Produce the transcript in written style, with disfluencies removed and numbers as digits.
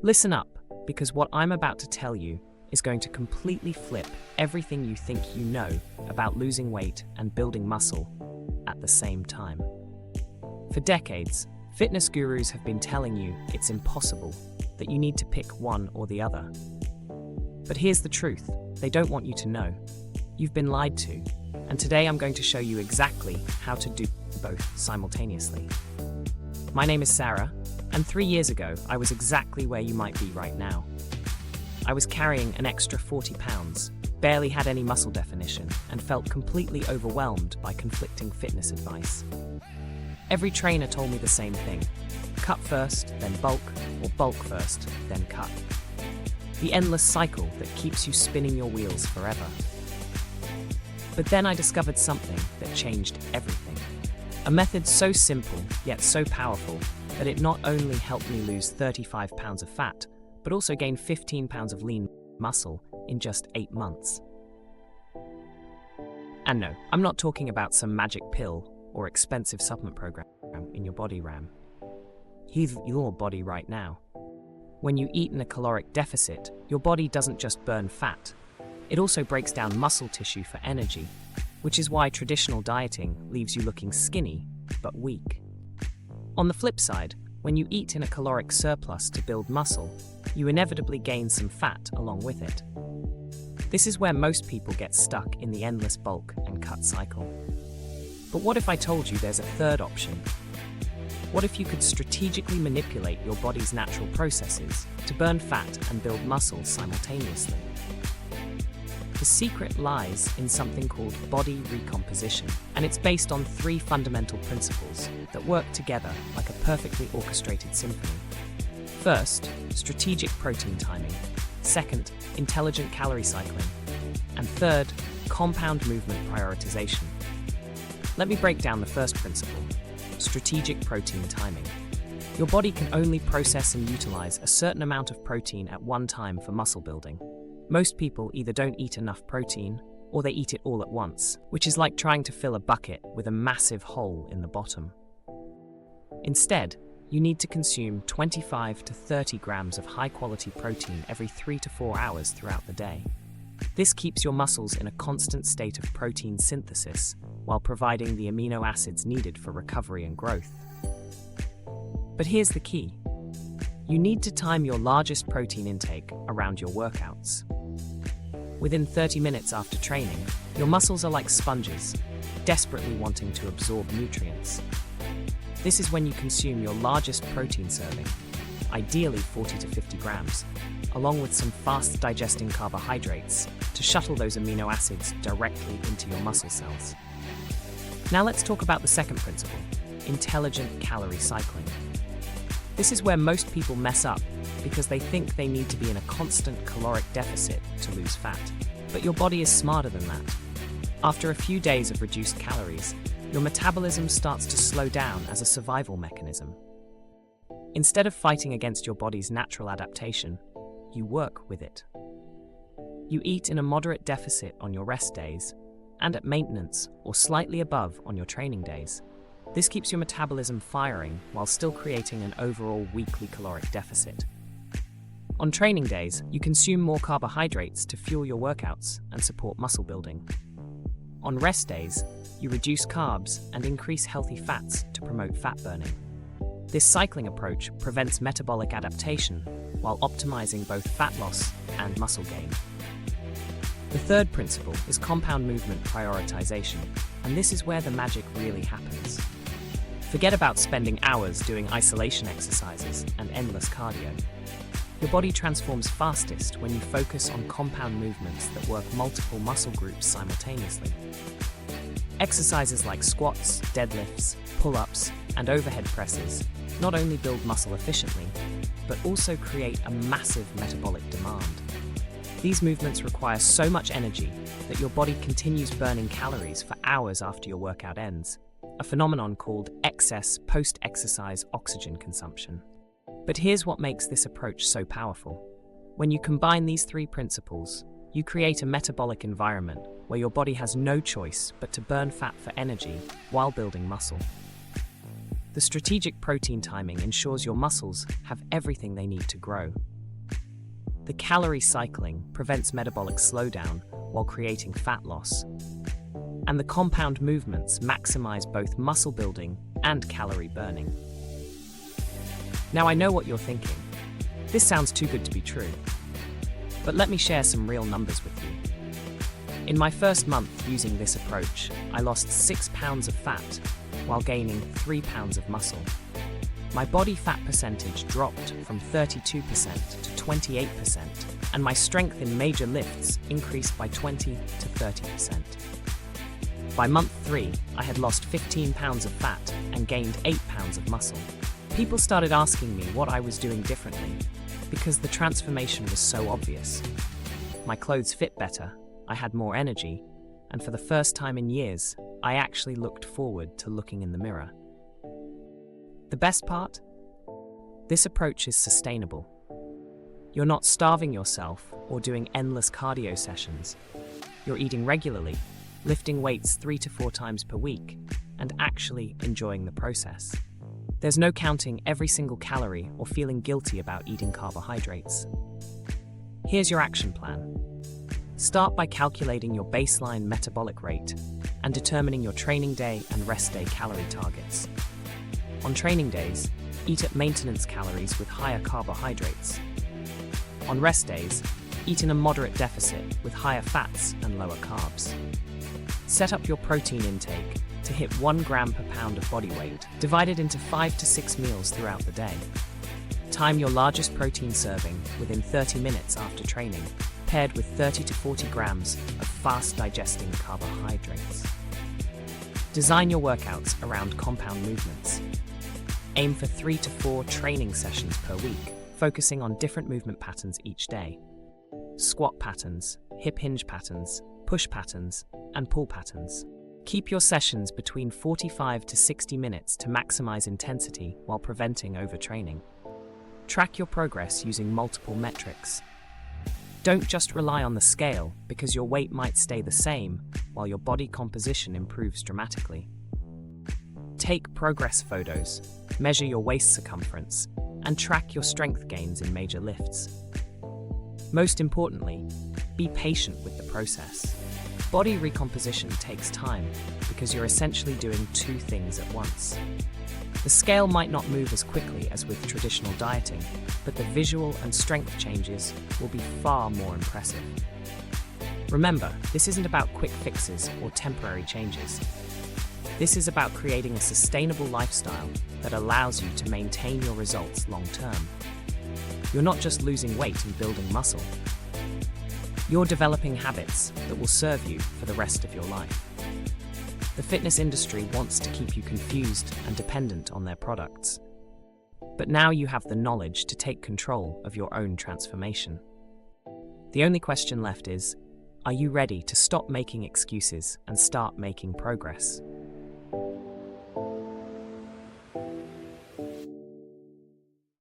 Listen up, because what I'm about to tell you is going to completely flip everything you think you know about losing weight and building muscle at the same time. For decades, fitness gurus have been telling you it's impossible, that you need to pick one or the other. But here's the truth, they don't want you to know. You've been lied to, and today I'm going to show you exactly how to do both simultaneously. My name is Sarah, and 3 years ago, I was exactly where you might be right now. I was carrying an extra 40 pounds, barely had any muscle definition, and felt completely overwhelmed by conflicting fitness advice. Every trainer told me the same thing: cut first, then bulk, or bulk first, then cut. The endless cycle that keeps you spinning your wheels forever. But then I discovered something that changed everything. A method so simple, yet so powerful, that it not only helped me lose 35 pounds of fat, but also gain 15 pounds of lean muscle in just 8 months. And no, I'm not talking about some magic pill or expensive supplement program in your body RAM. He's your body right now. When you eat in a caloric deficit, your body doesn't just burn fat, it also breaks down muscle tissue for energy, which is why traditional dieting leaves you looking skinny, but weak. On the flip side, when you eat in a caloric surplus to build muscle, you inevitably gain some fat along with it. This is where most people get stuck in the endless bulk and cut cycle. But what if I told you there's a third option? What if you could strategically manipulate your body's natural processes to burn fat and build muscle simultaneously? The secret lies in something called body recomposition, and it's based on 3 fundamental principles that work together like a perfectly orchestrated symphony. First, strategic protein timing. Second, intelligent calorie cycling. And third, compound movement prioritization. Let me break down the first principle: strategic protein timing. Your body can only process and utilize a certain amount of protein at one time for muscle building. Most people either don't eat enough protein, or they eat it all at once, which is like trying to fill a bucket with a massive hole in the bottom. Instead, you need to consume 25 to 30 grams of high-quality protein every 3 to 4 hours throughout the day. This keeps your muscles in a constant state of protein synthesis, while providing the amino acids needed for recovery and growth. But here's the key. You need to time your largest protein intake around your workouts. Within 30 minutes after training, your muscles are like sponges, desperately wanting to absorb nutrients. This is when you consume your largest protein serving, ideally 40 to 50 grams, along with some fast-digesting carbohydrates to shuttle those amino acids directly into your muscle cells. Now let's talk about the second principle: intelligent calorie cycling. This is where most people mess up because they think they need to be in a constant caloric deficit to lose fat. But your body is smarter than that. After a few days of reduced calories, your metabolism starts to slow down as a survival mechanism. Instead of fighting against your body's natural adaptation, you work with it. You eat in a moderate deficit on your rest days, and at maintenance or slightly above on your training days. This keeps your metabolism firing while still creating an overall weekly caloric deficit. On training days, you consume more carbohydrates to fuel your workouts and support muscle building. On rest days, you reduce carbs and increase healthy fats to promote fat burning. This cycling approach prevents metabolic adaptation while optimizing both fat loss and muscle gain. The third principle is compound movement prioritization, and this is where the magic really happens. Forget about spending hours doing isolation exercises and endless cardio. Your body transforms fastest when you focus on compound movements that work multiple muscle groups simultaneously. Exercises like squats, deadlifts, pull-ups, and overhead presses not only build muscle efficiently, but also create a massive metabolic demand. These movements require so much energy that your body continues burning calories for hours after your workout ends, a phenomenon called excess post-exercise oxygen consumption. But here's what makes this approach so powerful. When you combine these 3 principles, you create a metabolic environment where your body has no choice but to burn fat for energy while building muscle. The strategic protein timing ensures your muscles have everything they need to grow. The calorie cycling prevents metabolic slowdown while creating fat loss. And the compound movements maximize both muscle building and calorie burning. Now I know what you're thinking. This sounds too good to be true. But let me share some real numbers with you. In my first month using this approach, I lost 6 pounds of fat while gaining 3 pounds of muscle. My body fat percentage dropped from 32% to 28%, and my strength in major lifts increased by 20 to 30%. By month 3, I had lost 15 pounds of fat and gained 8 pounds of muscle. People started asking me what I was doing differently, because the transformation was so obvious. My clothes fit better, I had more energy, and for the first time in years, I actually looked forward to looking in the mirror. The best part? This approach is sustainable. You're not starving yourself or doing endless cardio sessions. You're eating regularly, lifting weights 3 to 4 times per week, and actually enjoying the process. There's no counting every single calorie or feeling guilty about eating carbohydrates. Here's your action plan. Start by calculating your baseline metabolic rate and determining your training day and rest day calorie targets. On training days, eat at maintenance calories with higher carbohydrates. On rest days, eat in a moderate deficit with higher fats and lower carbs. Set up your protein intake to hit 1 gram per pound of body weight, divided into 5 to 6 meals throughout the day. Time your largest protein serving within 30 minutes after training, paired with 30 to 40 grams of fast-digesting carbohydrates. Design your workouts around compound movements. Aim for 3 to 4 training sessions per week, focusing on different movement patterns each day. Squat patterns, hip hinge patterns, push patterns, and pull patterns. Keep your sessions between 45 to 60 minutes to maximize intensity while preventing overtraining. Track your progress using multiple metrics. Don't just rely on the scale, because your weight might stay the same while your body composition improves dramatically. Take progress photos, measure your waist circumference, and track your strength gains in major lifts. Most importantly, be patient with the process. Body recomposition takes time because you're essentially doing 2 things at once. The scale might not move as quickly as with traditional dieting, but the visual and strength changes will be far more impressive. Remember, this isn't about quick fixes or temporary changes. This is about creating a sustainable lifestyle that allows you to maintain your results long term. You're not just losing weight and building muscle. You're developing habits that will serve you for the rest of your life. The fitness industry wants to keep you confused and dependent on their products. But now you have the knowledge to take control of your own transformation. The only question left is, are you ready to stop making excuses and start making progress?